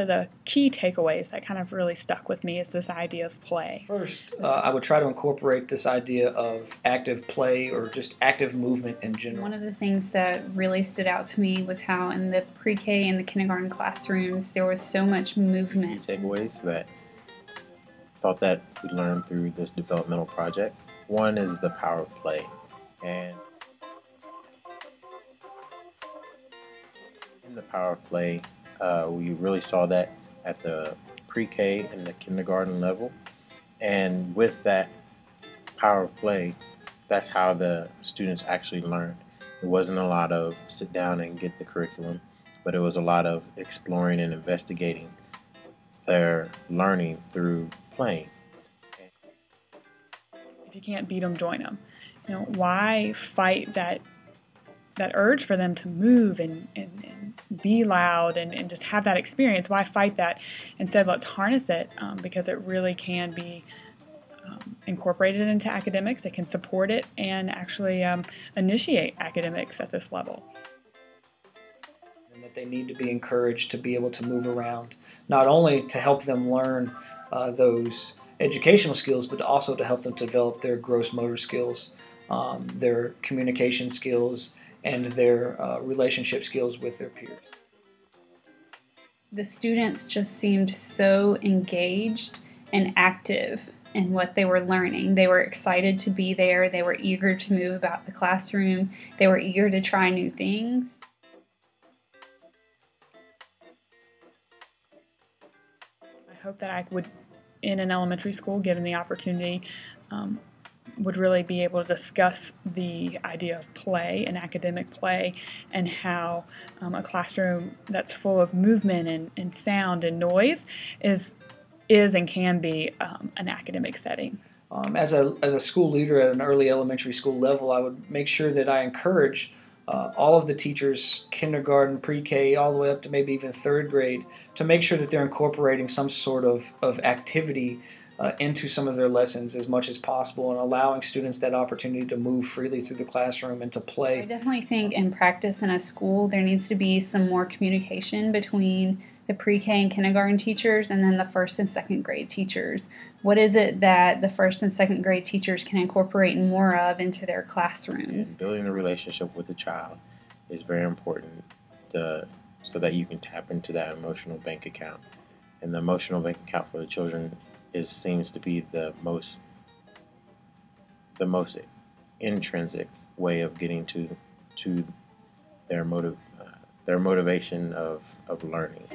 the key takeaways that kind of really stuck with me is this idea of play. First, I would try to incorporate this idea of active play or just active movement in general. One of the things that really stood out to me was how in the pre-K and the kindergarten classrooms there was so much movement. Key takeaways that I thought that we learned through this developmental project. One is the power of play, and in the power of play, we really saw that at the pre-K and the kindergarten level. And with that power of play, that's how the students actually learned. It wasn't a lot of sit down and get the curriculum, but it was a lot of exploring and investigating their learning through playing. If you can't beat them, join them. You know, why fight that urge for them to move and be loud and just have that experience? Why fight that? Instead, let's harness it because it really can be incorporated into academics. It can support it and actually initiate academics at this level. And that they need to be encouraged to be able to move around, not only to help them learn those educational skills, but also to help them develop their gross motor skills, their communication skills, and their relationship skills with their peers. The students just seemed so engaged and active in what they were learning. They were excited to be there. They were eager to move about the classroom. They were eager to try new things. I hope that I would, in an elementary school, given the opportunity, would really be able to discuss the idea of play and academic play and how a classroom that's full of movement and sound and noise is and can be an academic setting. As a school leader at an early elementary school level, I would make sure that I encourage all of the teachers, kindergarten, pre-K, all the way up to maybe even third grade, to make sure that they're incorporating some sort of activity into some of their lessons as much as possible and allowing students that opportunity to move freely through the classroom and to play. I definitely think in practice in a school there needs to be some more communication between the pre-K and kindergarten teachers and then the first and second grade teachers. What is it that the first and second grade teachers can incorporate more of into their classrooms? Building a relationship with the child is very important so that you can tap into that emotional bank account. And the emotional bank account for the children seems to be the most intrinsic way of getting to their motivation of learning.